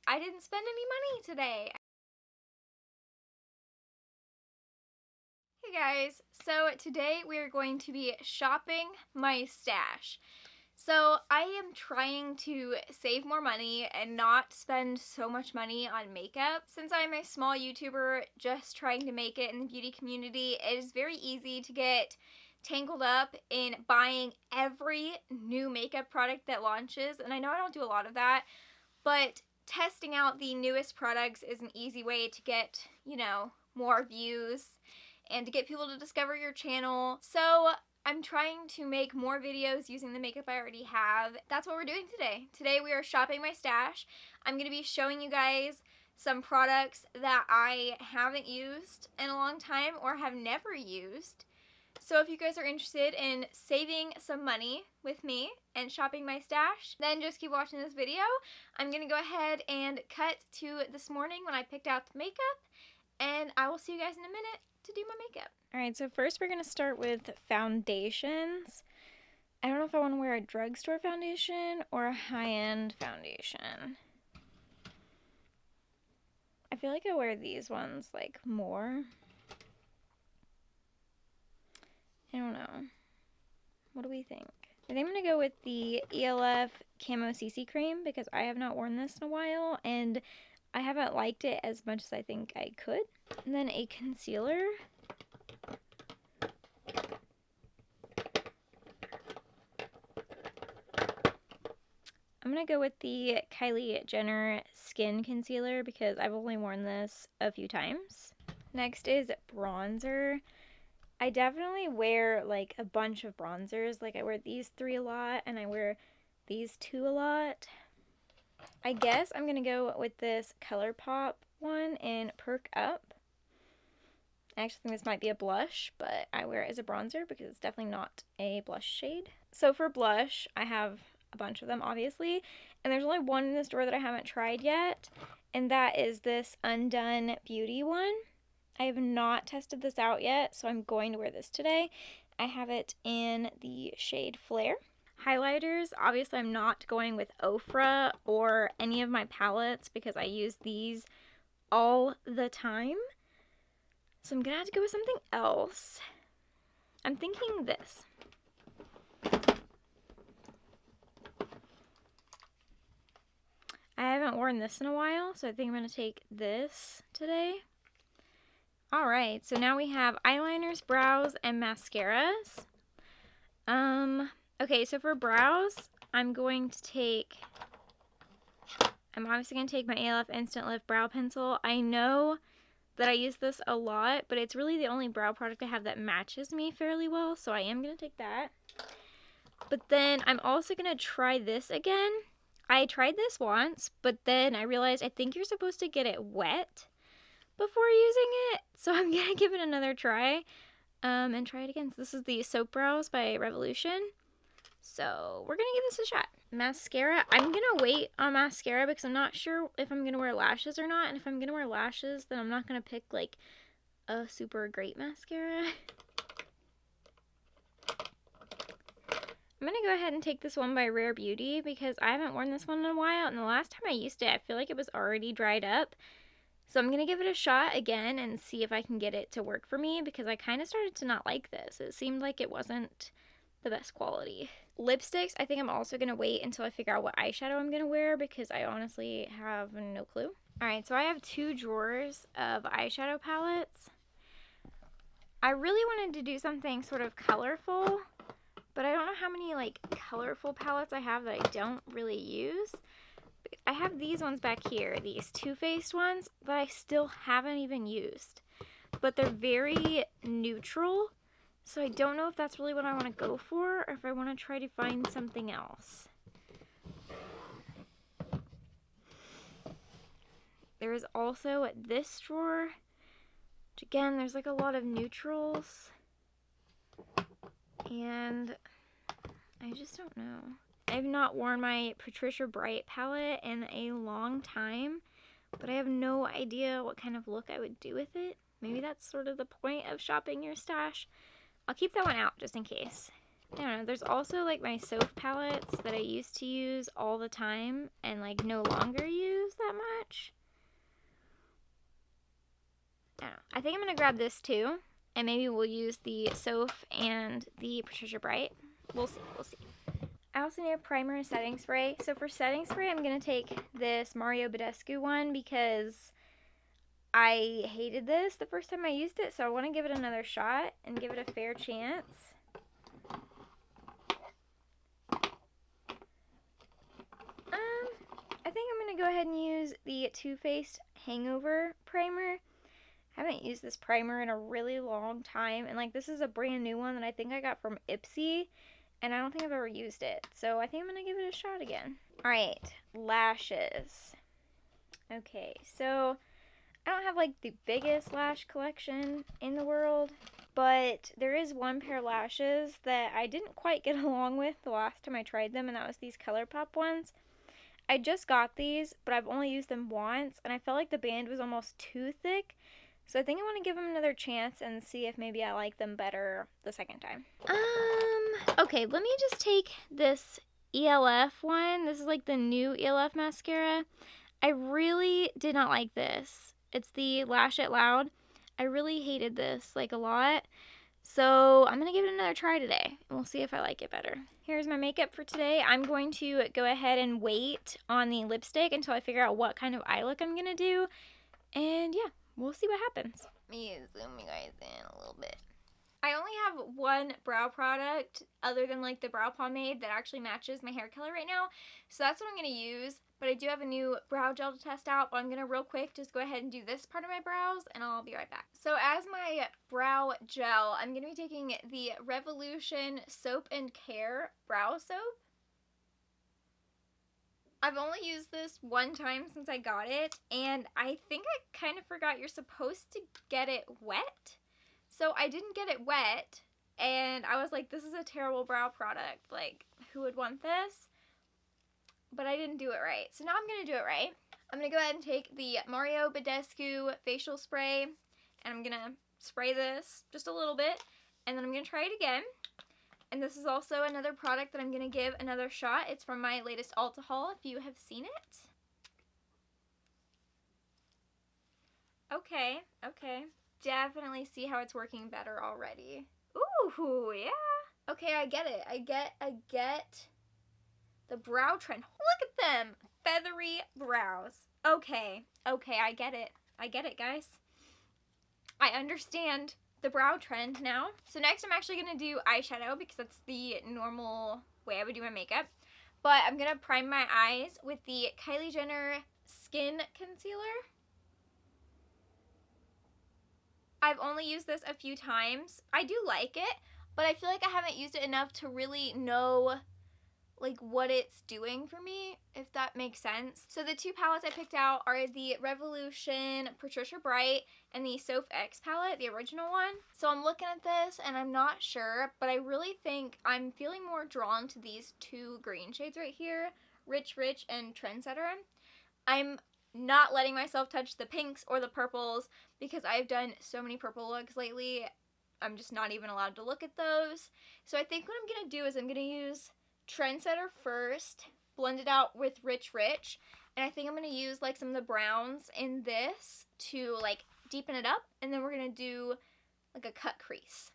I didn't spend any money today. Hey guys, so today we are going to be shopping my stash. So I am trying to save more money and not spend so much money on makeup. Since I'm a small YouTuber just trying to make it in the beauty community, it is very easy to get tangled up in buying every new makeup product that launches. And I know I don't do a lot of that, but testing out the newest products is an easy way to get, you know, more views and to get people to discover your channel. So I'm trying to make more videos using the makeup I already have. That's what we're doing today. Today we are shopping my stash. I'm going to be showing you guys some products that I haven't used in a long time or have never used. So if you guys are interested in saving some money with me and shopping my stash, then just keep watching this video. I'm going to go ahead and cut to this morning when I picked out the makeup, and I will see you guys in a minute to do my makeup. Alright, so first we're going to start with foundations. I don't know if I want to wear a drugstore foundation or a high-end foundation. I feel like I wear these ones like more. I don't know. What do we think? I think I'm going to go with the ELF Camo CC Cream because I have not worn this in a while and I haven't liked it as much as I think I could. And then a concealer. I'm going to go with the Kylie Jenner Skin Concealer because I've only worn this a few times. Next is bronzer. I definitely wear like a bunch of bronzers. Like I wear these 3 a lot and I wear these 2 a lot. I guess I'm going to go with this Colourpop one in Perk Up. I actually think this might be a blush, but I wear it as a bronzer because it's definitely not a blush shade. So for blush, I have a bunch of them obviously, and there's only one in the store that I haven't tried yet, and that is this Undone Beauty one. I have not tested this out yet, so I'm going to wear this today. I have it in the shade Flare. Highlighters, obviously I'm not going with Ofra or any of my palettes because I use these all the time. So I'm going to have to go with something else. I'm thinking this. I haven't worn this in a while, so I think I'm going to take this today. Alright, so now we have eyeliners, brows, and mascaras. Okay, so for brows, I'm obviously going to take my ELF Instant Lift Brow Pencil. I know that I use this a lot, but it's really the only brow product I have that matches me fairly well, so I am going to take that. But then I'm also going to try this again. I tried this once, but then I realized I think you're supposed to get it wet before using it, so I'm going to give it another try and try it again. So this is the Soap Brows by Revolution. So we're going to give this a shot. Mascara. I'm going to wait on mascara because I'm not sure if I'm going to wear lashes or not. And if I'm going to wear lashes, then I'm not going to pick like a super great mascara. I'm going to go ahead and take this one by Rare Beauty because I haven't worn this one in a while. And the last time I used it, I feel like it was already dried up. So I'm going to give it a shot again and see if I can get it to work for me because I kind of started to not like this. It seemed like it wasn't the best quality. Lipsticks, I think I'm also going to wait until I figure out what eyeshadow I'm going to wear because I honestly have no clue. Alright, so I have 2 drawers of eyeshadow palettes. I really wanted to do something sort of colorful, but I don't know how many like colorful palettes I have that I don't really use. I have these ones back here, these Too Faced ones, that I still haven't even used. But they're very neutral, so I don't know if that's really what I want to go for, or if I want to try to find something else. There is also this drawer, which again, there's like a lot of neutrals, and I just don't know. I've not worn my Patricia Bright palette in a long time, but I have no idea what kind of look I would do with it. Maybe that's sort of the point of shopping your stash. I'll keep that one out just in case. I don't know, there's also like my soap palettes that I used to use all the time and like no longer use that much. I don't know. I think I'm gonna grab this too, and maybe we'll use the soap and the Patricia Bright. We'll see, we'll see. I also need a primer and setting spray. So for setting spray, I'm gonna take this Mario Badescu one because I hated this the first time I used it, so I want to give it another shot and give it a fair chance. I think I'm going to go ahead and use the Too Faced Hangover Primer. I haven't used this primer in a really long time, and like this is a brand new one that I think I got from Ipsy, and I don't think I've ever used it. So I think I'm going to give it a shot again. Alright, lashes. Okay, so I don't have like the biggest lash collection in the world, but there is one pair of lashes that I didn't quite get along with the last time I tried them, and that was these Colourpop ones. I just got these, but I've only used them once, and I felt like the band was almost too thick, so I think I want to give them another chance and see if maybe I like them better the second time. Okay, let me just take this ELF one. This is like the new ELF mascara. I really did not like this. It's the Lash It Loud. I really hated this, like, a lot. So I'm going to give it another try today, and we'll see if I like it better. Here's my makeup for today. I'm going to go ahead and wait on the lipstick until I figure out what kind of eye look I'm going to do. And yeah, we'll see what happens. Let me zoom you guys in a little bit. I only have one brow product other than like the brow pomade that actually matches my hair color right now. So that's what I'm going to use. But I do have a new brow gel to test out. But I'm going to real quick just go ahead and do this part of my brows and I'll be right back. So as my brow gel, I'm going to be taking the Revolution Soap and Care Brow Soap. I've only used this one time since I got it. And I think I kind of forgot you're supposed to get it wet. So I didn't get it wet, and I was like, this is a terrible brow product. Like, who would want this? But I didn't do it right. So now I'm going to do it right. I'm going to go ahead and take the Mario Badescu facial spray, and I'm going to spray this just a little bit, and then I'm going to try it again. And this is also another product that I'm going to give another shot. It's from my latest Ulta haul, if you have seen it. Okay, okay. Definitely see how it's working better already. Ooh, yeah. Okay, I get it. I get the brow trend. Look at them. Feathery brows. Okay, I get it. I get it, guys. I understand the brow trend now. So next I'm actually going to do eyeshadow because that's the normal way I would do my makeup. But I'm going to prime my eyes with the Kylie Jenner Skin Concealer. I've only used this a few times. I do like it, but I feel like I haven't used it enough to really know like what it's doing for me, if that makes sense. So the two palettes I picked out are the Revolution Patricia Bright and the Soph X palette, the original one. So I'm looking at this and I'm not sure, but I really think I'm feeling more drawn to these two green shades right here, Rich Rich and Trendsetter. I'm not letting myself touch the pinks or the purples because I've done so many purple looks lately. I'm just not even allowed to look at those. So I think what I'm going to do is I'm going to use Trendsetter first, blend it out with Rich Rich, and I think I'm going to use like some of the browns in this to like deepen it up, and then we're going to do like a cut crease.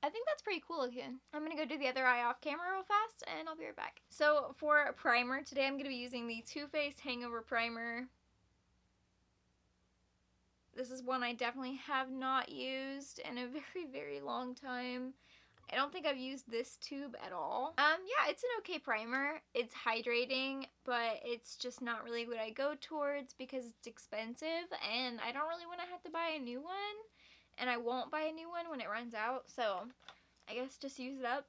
I think that's pretty cool looking. I'm gonna go do the other eye off camera real fast and I'll be right back. So for a primer, today I'm gonna be using the Too Faced Hangover Primer. This is one I definitely have not used in a very, very long time. I don't think I've used this tube at all. Yeah, it's an okay primer. It's hydrating, but it's just not really what I go towards because it's expensive and I don't really want to have to buy a new one. And I won't buy a new one when it runs out, so I guess just use it up.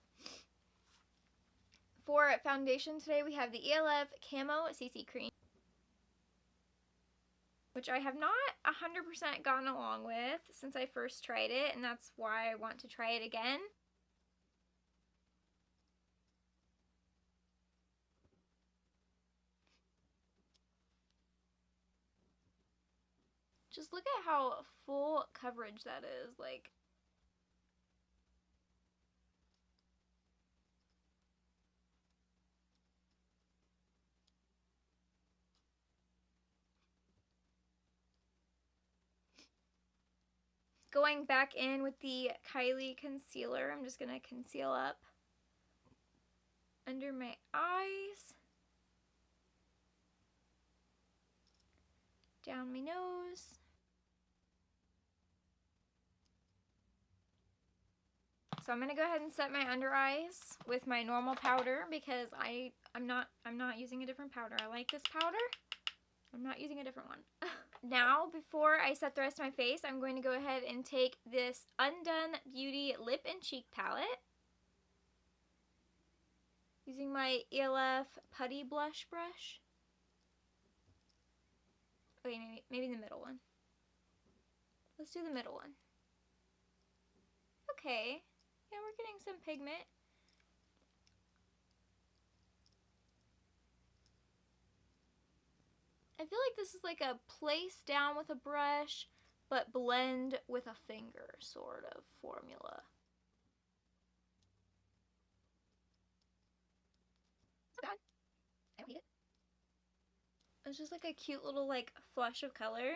For foundation today, we have the ELF Camo CC Cream, which I have not 100% gotten along with since I first tried it, and that's why I want to try it again. Just look at how full coverage that is, like. Going back in with the Kylie concealer, I'm just gonna conceal up under my eyes, down my nose. So I'm gonna go ahead and set my under eyes with my normal powder because I'm not using a different powder. I like this powder. I'm not using a different one. Now, before I set the rest of my face, I'm going to go ahead and take this Undone Beauty Lip and Cheek palette, using my ELF Putty Blush brush. Okay, maybe the middle one. Let's do the middle one. Okay, yeah, we're getting some pigment. I feel like this is like a place down with a brush, but blend with a finger sort of formula. It's not bad. I don't hate it. It's just like a cute little like flush of color.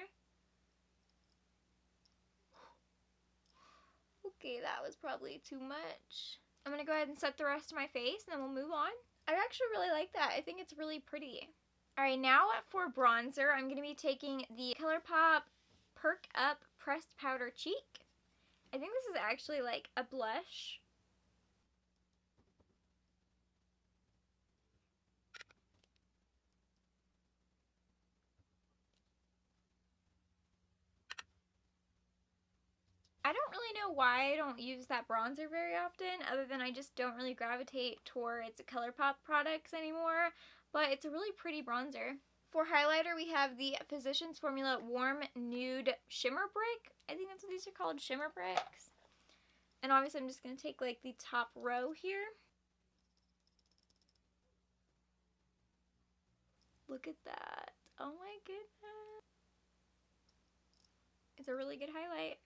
Okay, that was probably too much. I'm gonna go ahead and set the rest of my face and then we'll move on. I actually really like that. I think it's really pretty. Alright, now for bronzer, I'm going to be taking the Colourpop Perk Up Pressed Powder Cheek. I think this is actually like a blush. I don't really know why I don't use that bronzer very often, other than I just don't really gravitate towards Colourpop products anymore, but it's a really pretty bronzer. For highlighter, we have the Physicians Formula Warm Nude Shimmer Brick. I think that's what these are called, shimmer bricks. And obviously I'm just going to take like the top row here. Look at that. Oh my goodness. It's a really good highlight.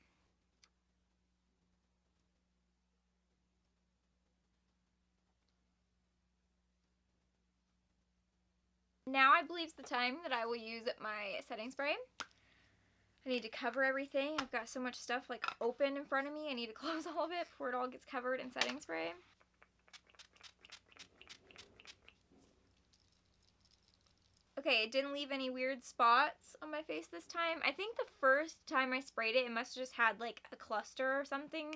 Now I believe it's the time that I will use my setting spray. I need to cover everything. I've got so much stuff like open in front of me. I need to close all of it before it all gets covered in setting spray. Okay, it didn't leave any weird spots on my face this time. I think the first time I sprayed it, it must have just had like a cluster or something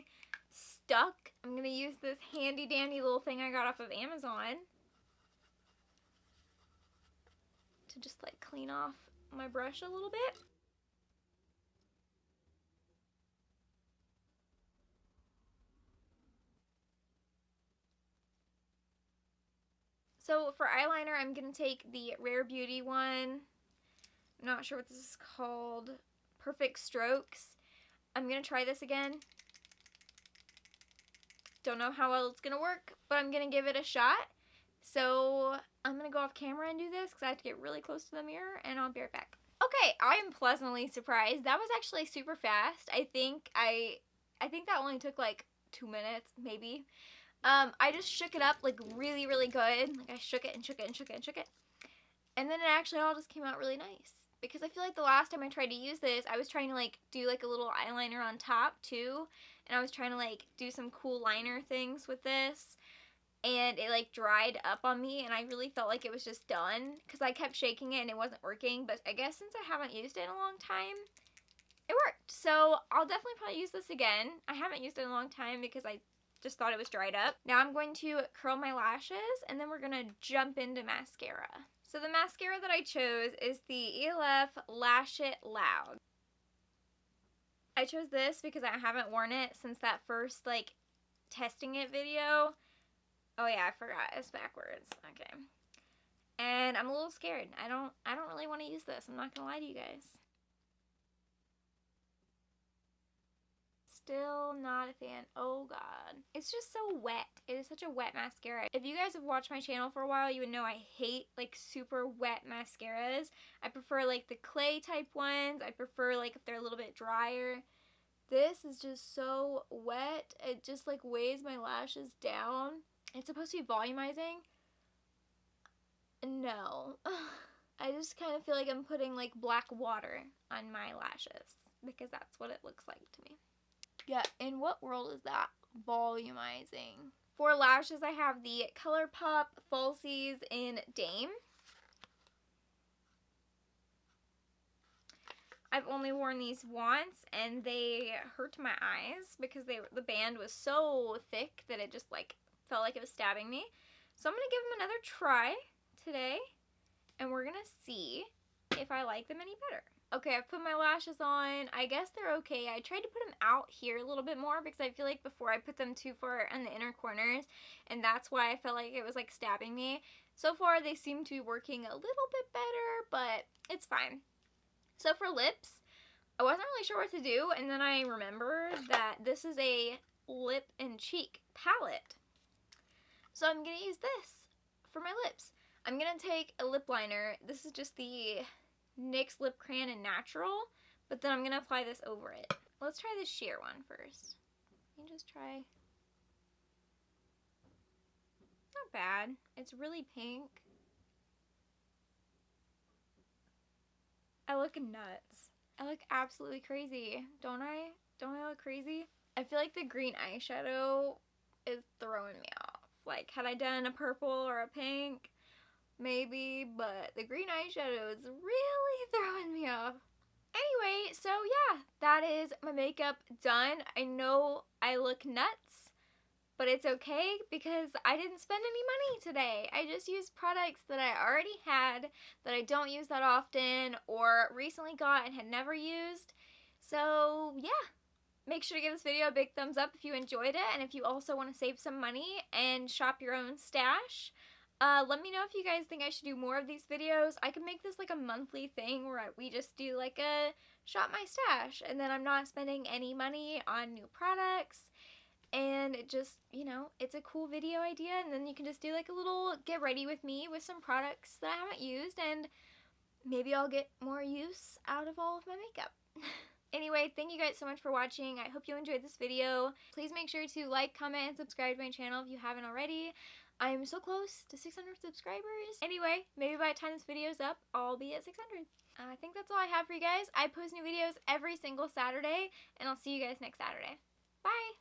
stuck. I'm going to use this handy dandy little thing I got off of Amazon to just like clean off my brush a little bit. So for eyeliner, I'm going to take the Rare Beauty one. I'm not sure what this is called. Perfect Strokes. I'm going to try this again. Don't know how well it's going to work, but I'm going to give it a shot. So I'm going to go off camera and do this because I have to get really close to the mirror, and I'll be right back. Okay, I am pleasantly surprised. That was actually super fast. I think that only took like 2 minutes, maybe. I just shook it up like really, really good. Like I shook it and shook it and shook it and shook it. And then it actually all just came out really nice. Because I feel like the last time I tried to use this, I was trying to like do like a little eyeliner on top too. and I was trying to like do some cool liner things with this, and it like dried up on me, and I really felt like it was just done because I kept shaking it and it wasn't working. But I guess since I haven't used it in a long time, it worked. So I'll definitely probably use this again. I haven't used it in a long time because I just thought it was dried up. Now I'm going to curl my lashes, and then we're gonna jump into mascara. So the mascara that I chose is the ELF Lash It Loud. I chose this because I haven't worn it since that first like testing it video. Oh yeah, I forgot, it's backwards. Okay. And I'm a little scared. I don't really want to use this. I'm not gonna lie to you guys. Still not a fan. Oh god. It's just so wet. It is such a wet mascara. If you guys have watched my channel for a while, you would know I hate like super wet mascaras. I prefer like the clay type ones. I prefer like if they're a little bit drier. This is just so wet. It just like weighs my lashes down. It's supposed to be volumizing. No. I just kind of feel like I'm putting like black water on my lashes because that's what it looks like to me. Yeah, in what world is that? Volumizing. For lashes, I have the Colourpop Falsies in Dame. I've only worn these once, and they hurt my eyes because the band was so thick that it just like felt like it was stabbing me. So I'm going to give them another try today, and we're going to see if I like them any better. Okay, I've put my lashes on. I guess they're okay. I tried to put them out here a little bit more because I feel like before I put them too far in the inner corners, and that's why I felt like it was like stabbing me. So far, they seem to be working a little bit better, but it's fine. So for lips, I wasn't really sure what to do, and then I remembered that this is a lip and cheek palette. So I'm going to use this for my lips. I'm going to take a lip liner. This is just the NYX Lip Crayon in Natural, but then I'm going to apply this over it. Let's try the sheer one first. Let me just try. Not bad. It's really pink. I look nuts. I look absolutely crazy. Don't I? Don't I look crazy? I feel like the green eyeshadow is throwing me off. Like, had I done a purple or a pink, maybe, but the green eyeshadow is really throwing me off. Anyway, so yeah, that is my makeup done. I know I look nuts, but it's okay because I didn't spend any money today. I just used products that I already had, that I don't use that often, or recently got and had never used. So yeah, make sure to give this video a big thumbs up if you enjoyed it, and if you also want to save some money and shop your own stash. Let me know if you guys think I should do more of these videos. I could make this like a monthly thing where we just do like a shop my stash, and then I'm not spending any money on new products, and it just, you know, it's a cool video idea, and then you can just do like a little get ready with me with some products that I haven't used, and maybe I'll get more use out of all of my makeup. Anyway, thank you guys so much for watching. I hope you enjoyed this video. Please make sure to like, comment, and subscribe to my channel if you haven't already. I'm so close to 600 subscribers. Anyway, maybe by the time this video's up, I'll be at 600. I think that's all I have for you guys. I post new videos every single Saturday, and I'll see you guys next Saturday. Bye!